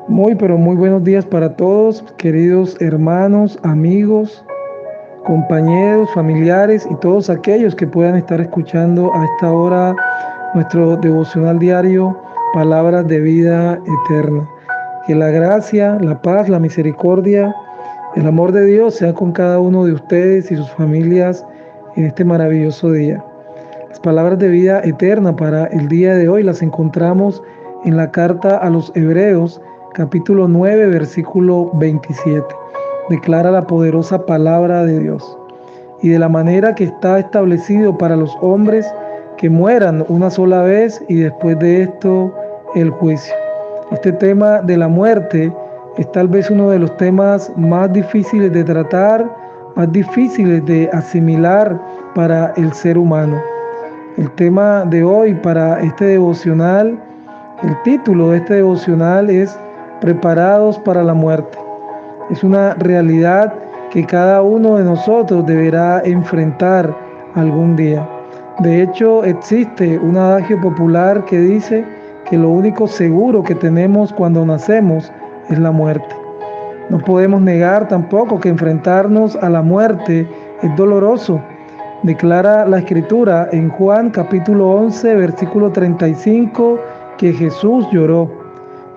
Muy, pero muy buenos días para todos, queridos hermanos, amigos, compañeros, familiares y todos aquellos que puedan estar escuchando a esta hora nuestro devocional diario, Palabras de Vida Eterna. Que la gracia, la paz, la misericordia, el amor de Dios sea con cada uno de ustedes y sus familias en este maravilloso día. Las palabras de vida eterna para el día de hoy las encontramos en la carta a los Hebreos, capítulo 9, versículo 27. Declara la poderosa palabra de Dios. Y de la manera que está establecido para los hombres que mueran una sola vez y después de esto el juicio. Este tema de la muerte es tal vez uno de los temas más difíciles de tratar, más difíciles de asimilar para el ser humano. El tema de hoy para este devocional, el título de este devocional es Preparados para la muerte. Es una realidad que cada uno de nosotros deberá enfrentar algún día. De hecho, existe un adagio popular que dice que lo único seguro que tenemos cuando nacemos es la muerte. No podemos negar tampoco que enfrentarnos a la muerte es doloroso. Declara la Escritura en Juan capítulo 11, versículo 35, que Jesús lloró.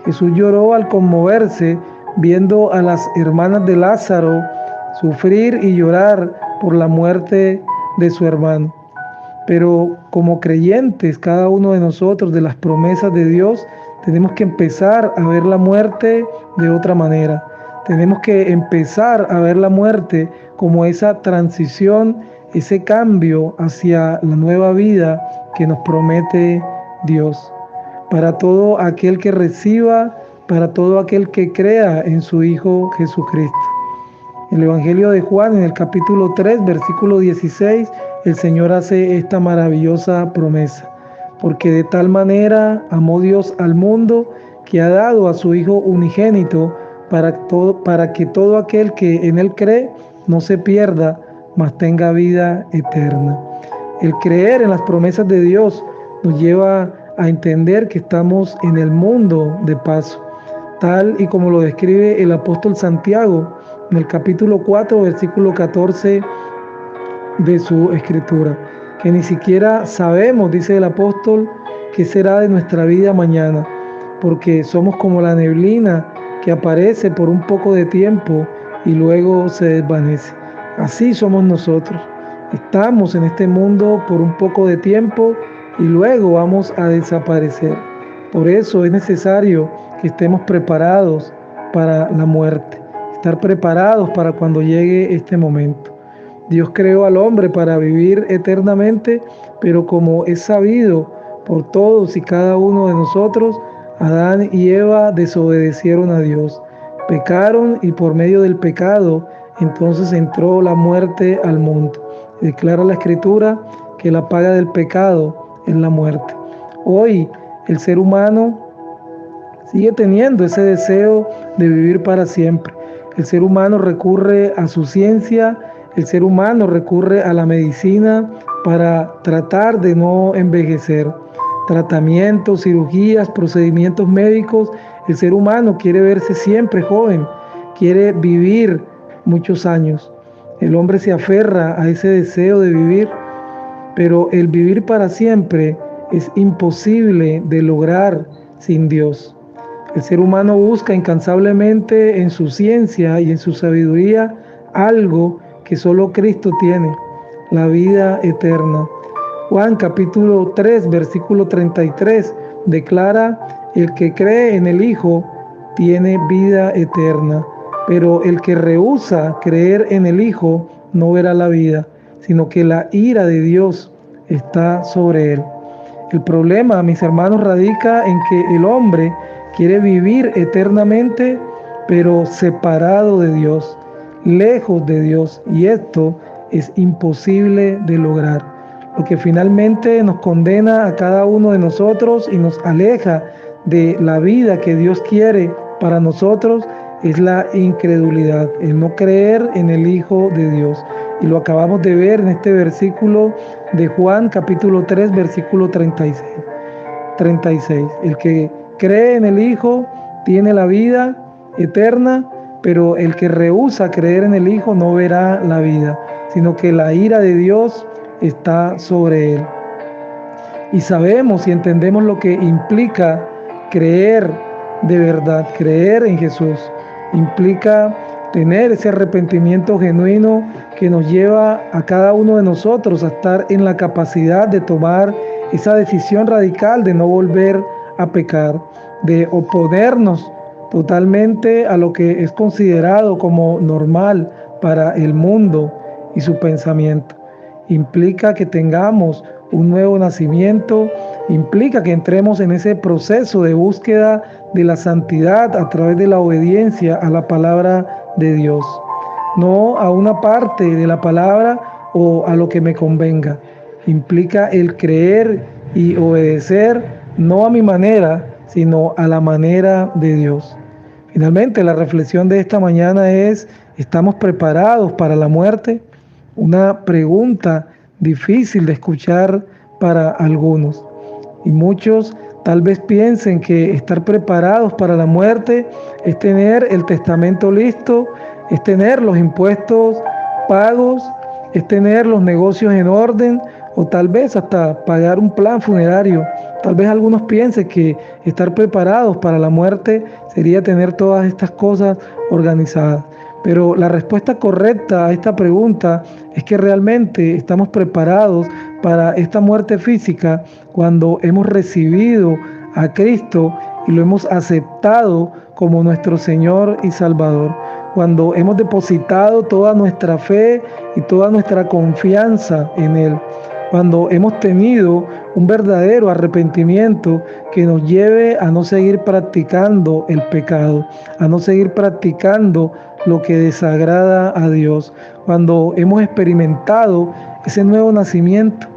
Jesús lloró al conmoverse viendo a las hermanas de Lázaro sufrir y llorar por la muerte de su hermano. Pero como creyentes, cada uno de nosotros de las promesas de Dios, tenemos que empezar a ver la muerte de otra manera. Tenemos que empezar a ver la muerte como esa transición, ese cambio hacia la nueva vida que nos promete Dios. Para todo aquel que reciba, para todo aquel que crea en su Hijo Jesucristo. El Evangelio de Juan, en el capítulo 3, versículo 16, el Señor hace esta maravillosa promesa. Porque de tal manera amó Dios al mundo que ha dado a su Hijo unigénito para que todo aquel que en Él cree no se pierda, mas tenga vida eterna. El creer en las promesas de Dios nos lleva a entender que estamos en el mundo de paso, tal y como lo describe el apóstol Santiago en el capítulo 4, versículo 14 de su escritura, que ni siquiera sabemos, dice el apóstol, qué será de nuestra vida mañana, porque somos como la neblina que aparece por un poco de tiempo y luego se desvanece. Así somos nosotros. Estamos en este mundo por un poco de tiempo y luego vamos a desaparecer. Por eso es necesario que estemos preparados para la muerte, estar preparados para cuando llegue este momento. Dios creó al hombre para vivir eternamente, pero como es sabido por todos y cada uno de nosotros, Adán y Eva desobedecieron a Dios, pecaron y por medio del pecado entonces entró la muerte al mundo. Declara la Escritura que la paga del pecado es la muerte. Hoy el ser humano sigue teniendo ese deseo de vivir para siempre. El ser humano recurre a su ciencia, el ser humano recurre a la medicina para tratar de no envejecer. Tratamientos, cirugías, procedimientos médicos. El ser humano quiere verse siempre joven, quiere vivir muchos años. El hombre se aferra a ese deseo de vivir, pero el vivir para siempre es imposible de lograr sin Dios. El ser humano busca incansablemente en su ciencia y en su sabiduría algo que solo Cristo tiene, la vida eterna. Juan capítulo 3, versículo 33 declara: el que cree en el Hijo tiene vida eterna, pero el que rehúsa creer en el Hijo no verá la vida, sino que la ira de Dios está sobre él. El problema, mis hermanos, radica en que el hombre quiere vivir eternamente, pero separado de Dios, lejos de Dios, y esto es imposible de lograr. Lo que finalmente nos condena a cada uno de nosotros y nos aleja de la vida que Dios quiere para nosotros es la incredulidad, el no creer en el Hijo de Dios. Y lo acabamos de ver en este versículo de Juan capítulo 3, versículo 36. El que cree en el Hijo tiene la vida eterna, pero el que rehúsa creer en el Hijo no verá la vida, sino que la ira de Dios está sobre él. Y sabemos y entendemos lo que implica creer de verdad, creer en Jesús. Implica tener ese arrepentimiento genuino que nos lleva a cada uno de nosotros a estar en la capacidad de tomar esa decisión radical de no volver a pecar, de oponernos totalmente a lo que es considerado como normal para el mundo y su pensamiento. Implica que tengamos un nuevo nacimiento, implica que entremos en ese proceso de búsqueda de la santidad a través de la obediencia a la palabra de Dios, no a una parte de la palabra o a lo que me convenga. Implica el creer y obedecer no a mi manera, sino a la manera de Dios. Finalmente, la reflexión de esta mañana es: ¿estamos preparados para la muerte? Una pregunta difícil de escuchar para algunos. Y muchos tal vez piensen que estar preparados para la muerte es tener el testamento listo, es tener los impuestos pagos, es tener los negocios en orden, o tal vez hasta pagar un plan funerario. Tal vez algunos piensen que estar preparados para la muerte sería tener todas estas cosas organizadas. Pero la respuesta correcta a esta pregunta es que realmente estamos preparados para esta muerte física cuando hemos recibido a Cristo y lo hemos aceptado como nuestro Señor y Salvador. Cuando hemos depositado toda nuestra fe y toda nuestra confianza en Él. Cuando hemos tenido un verdadero arrepentimiento que nos lleve a no seguir practicando el pecado, a no seguir practicando lo que desagrada a Dios. Cuando hemos experimentado ese nuevo nacimiento,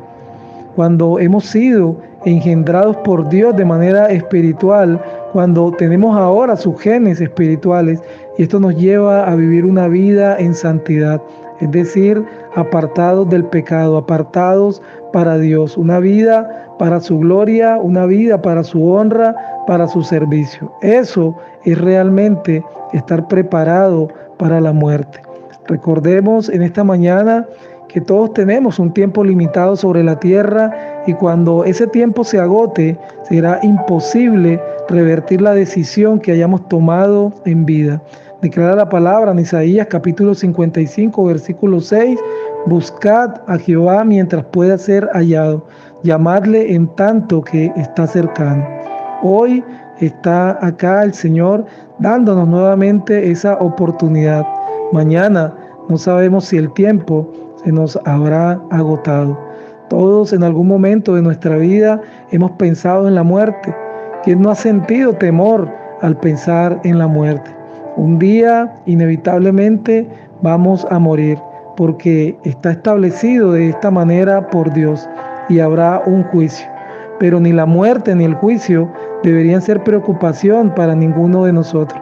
cuando hemos sido engendrados por Dios de manera espiritual, cuando tenemos ahora sus genes espirituales, y esto nos lleva a vivir una vida en santidad, es decir, apartados del pecado, apartados para Dios, una vida para su gloria, una vida para su honra, para su servicio. Eso es realmente estar preparado para la muerte. Recordemos en esta mañana que todos tenemos un tiempo limitado sobre la tierra y cuando ese tiempo se agote, será imposible revertir la decisión que hayamos tomado en vida. Declara la palabra en Isaías capítulo 55, versículo 6, buscad a Jehová mientras pueda ser hallado, llamadle en tanto que está cercano. Hoy está acá el Señor dándonos nuevamente esa oportunidad. Mañana no sabemos si el tiempo se nos habrá agotado. Todos en algún momento de nuestra vida hemos pensado en la muerte. ¿Quién no ha sentido temor al pensar en la muerte? Un día inevitablemente vamos a morir porque está establecido de esta manera por Dios y habrá un juicio. Pero ni la muerte ni el juicio deberían ser preocupación para ninguno de nosotros.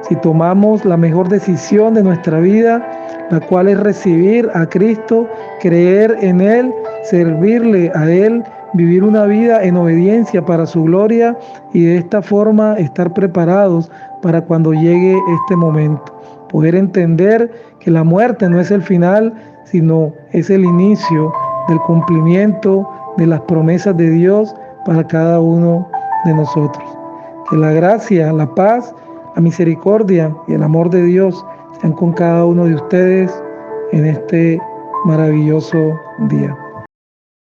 Si tomamos la mejor decisión de nuestra vida, la cual es recibir a Cristo, creer en Él, servirle a Él, vivir una vida en obediencia para su gloria y de esta forma estar preparados para cuando llegue este momento. Poder entender que la muerte no es el final, sino es el inicio del cumplimiento de las promesas de Dios para cada uno de nosotros. Que la gracia, la paz, la misericordia y el amor de Dios sean con cada uno de ustedes en este maravilloso día.